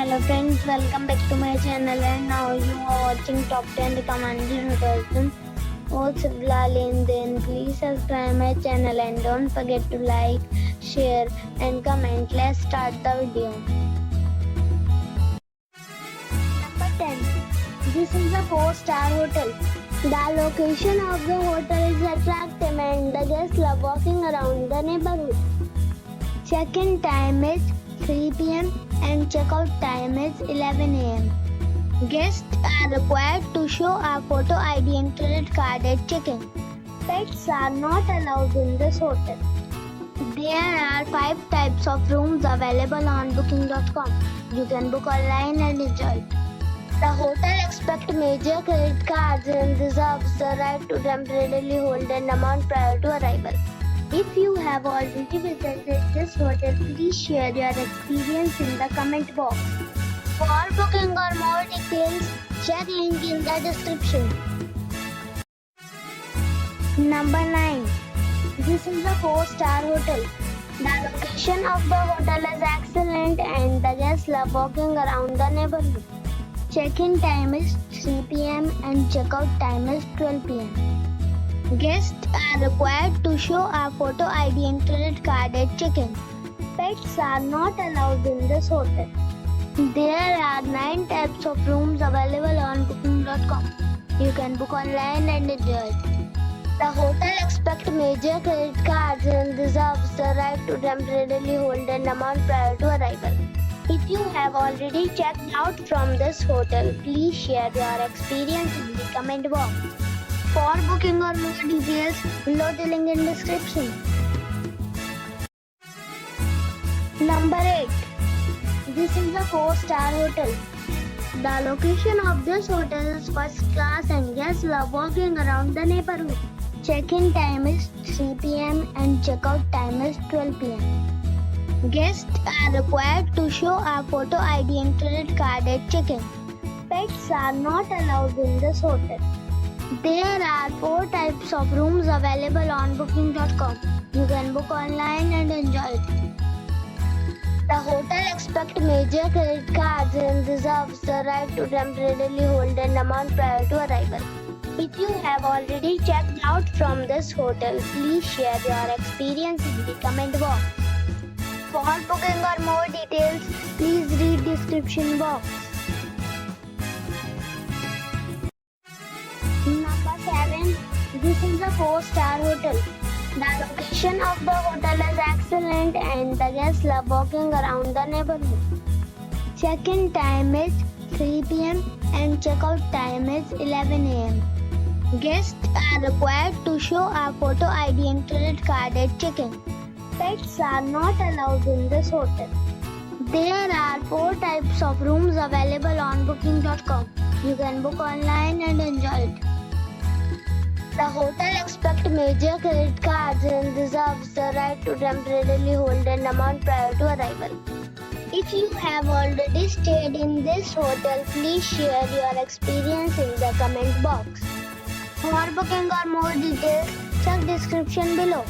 Hello friends, welcome back to my channel and now you are watching top 10 recommended hotels. What's Vlali then please subscribe my channel and don't forget to like, share and comment. Let's start the video. Number 10. This is a 4-star hotel. The location of the hotel is attractive and the guests love walking around the neighborhood. Check-in time is 3 p.m. and check-out time is 11 a.m. Guests are required to show a photo ID and credit card at check-in. Pets are not allowed in this hotel. There are 5 types of rooms available on booking.com. You can book online and enjoy it. The hotel expects major credit cards and reserves the right to temporarily hold an amount prior to arrival. If you have already visited this hotel, please share your experience in the comment box. For booking or more details, check link in the description. Number 9. This is a 4-star hotel. The location of the hotel is excellent and the guests love walking around the neighborhood. Check-in time is 3 p.m. and check-out time is 12 p.m. Guests are required to show a photo ID and credit card at check-in. Pets are not allowed in this hotel. There are 9 types of rooms available on booking.com. You can book online and enjoy it. The hotel expects major credit cards and reserves the right to temporarily hold an amount prior to arrival. If you have already checked out from this hotel, please share your experience in the comment box. For booking or more details, below the link in description. Number 8. This is a 4-star hotel. The location of this hotel is first class and guests love walking around the neighborhood. Check-in time is 3 p.m. and check-out time is 12 p.m. Guests are required to show a photo ID and credit card at check-in. Pets are not allowed in this hotel. There are 4 types of rooms available on booking.com. You can book online and enjoy it. The hotel expects major credit cards and reserves the right to temporarily hold an amount prior to arrival. If you have already checked out from this hotel, please share your experience in the comment box. For booking or more details, please read description box. Number 7. This is a 4-star hotel. The location of the hotel is excellent and the guests love walking around the neighborhood. Check-in time is 3 p.m. and check-out time is 11 a.m. Guests are required to show a photo ID and credit card at check-in. Pets are not allowed in this hotel. There are 4 types of rooms available on booking.com. You can book online and enjoy it. The hotel expects major credit cards and reserves the right to temporarily hold an amount prior to arrival. If you have already stayed in this hotel, please share your experience in the comment box. For booking or more details, check description below.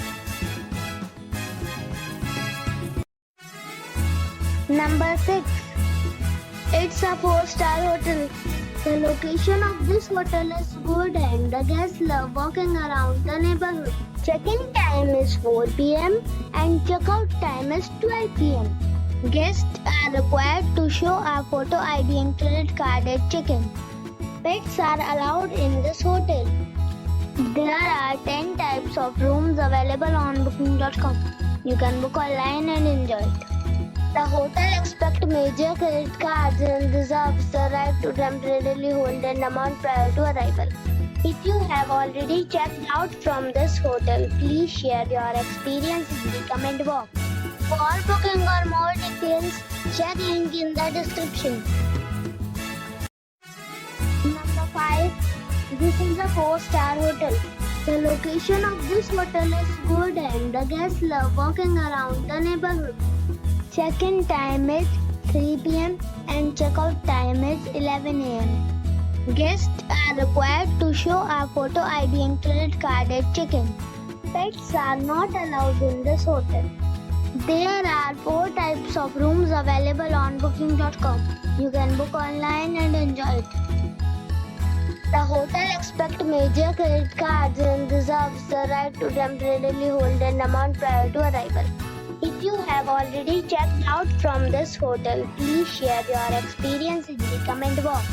Number 6. It's a 4-star hotel. The location of this hotel is good and the guests love walking around the neighborhood. Check-in time is 4 p.m. and check-out time is 12 p.m. Guests are required to show a photo ID and credit card at check-in. Pets are allowed in this hotel. There are 10 types of rooms available on booking.com. You can book online and enjoy it. The hotel expects major credit cards and reserves the right to temporarily hold an amount prior to arrival. If you have already checked out from this hotel, please share your experience in the comment box. For booking or more details, check link in the description. Number 5. This is a 4-star hotel. The location of this hotel is good and the guests love walking around the neighborhood. Check-in time is 3 p.m. and check-out time is 11 a.m. Guests are required to show a photo ID and credit card at check-in. Pets are not allowed in this hotel. There are 4 types of rooms available on booking.com. You can book online and enjoy it. The hotel expects major credit cards and reserves the right to temporarily hold an amount prior to arrival. If you have already checked out from this hotel, please share your experience in the comment box.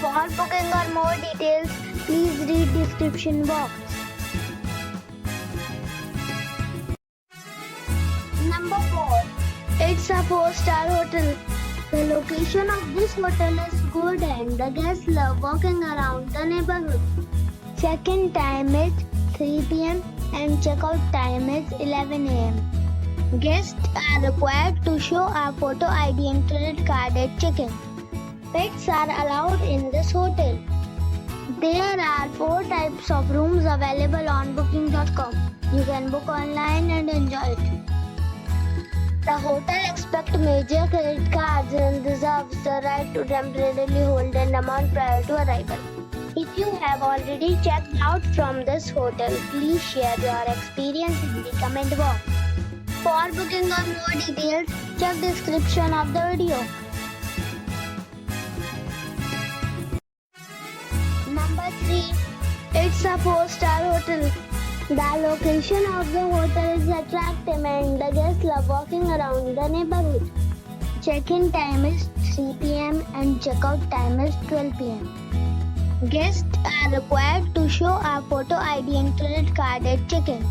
For booking or more details, please read description box. Number 4. It's a 4-star hotel. The location of this hotel is good and the guests love walking around the neighborhood. Check-in time is 3 p.m. and check-out time is 11 a.m. Guests are required to show a photo ID and credit card at check-in. Pets are allowed in this hotel. There are 4 types of rooms available on booking.com. You can book online and enjoy it. The hotel expects major credit cards and reserves the right to temporarily hold an amount prior to arrival. If you have already checked out from this hotel, please share your experience in the comment box. For booking or more details, check description of the video. Number 3. It's a 4-star hotel. The location of the hotel is attractive and the guests love walking around the neighborhood. Check-in time is 3 p.m. and check-out time is 12 p.m. Guests are required to show a photo ID and credit card at check-in.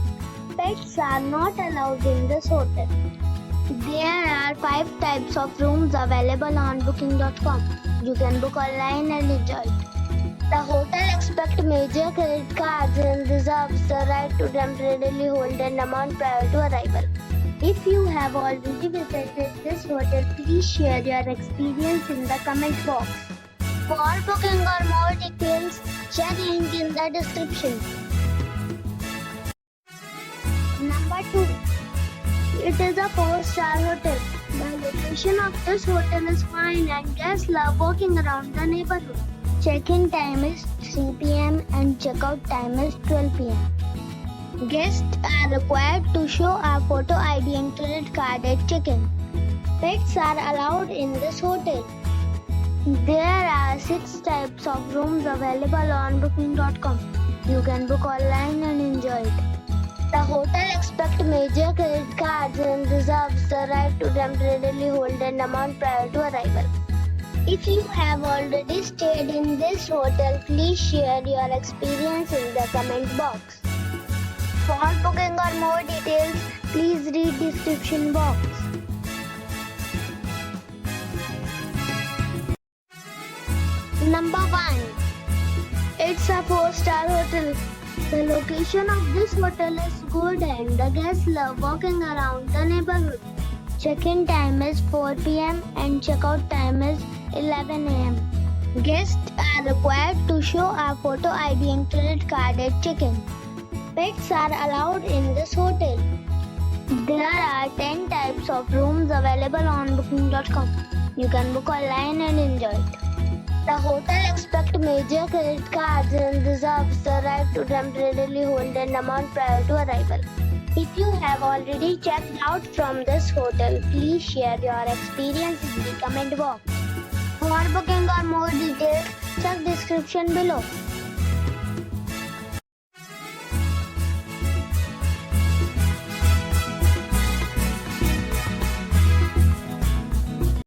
Pets are not allowed in this hotel. There are 5 types of rooms available on booking.com. You can book online and enjoy it. The hotel expects major credit cards and reserves the right to temporarily hold an amount prior to arrival. If you have already visited this hotel, please share your experience in the comment box. For booking or more details, check link in the description. Number 2. It is a 4-star hotel. The location of this hotel is fine and guests love walking around the neighborhood. Check-in time is 3 p.m. and check-out time is 12 p.m. Guests are required to show a photo ID and credit card at check-in. Pets are allowed in this hotel. There are 6 types of rooms available on booking.com. You can book online and enjoy it. The hotel expects major credit cards and reserves the right to temporarily hold an amount prior to arrival. If you have already stayed in this hotel, please share your experience in the comment box. For booking or more details, please read description box. Number 1. It's a 4-star hotel. The location of this hotel is good and the guests love walking around the neighborhood. Check-in time is 4 p.m. and check-out time is 11 a.m. Guests are required to show a photo ID and credit card at check-in. Pets are allowed in this hotel. There are 10 types of rooms available on booking.com. You can book online and enjoy it. The hotel expects major credit cards and reserves the right to temporarily hold an amount prior to arrival. If you have already checked out from this hotel, please share your experience in the comment box. For booking or more details, check description below.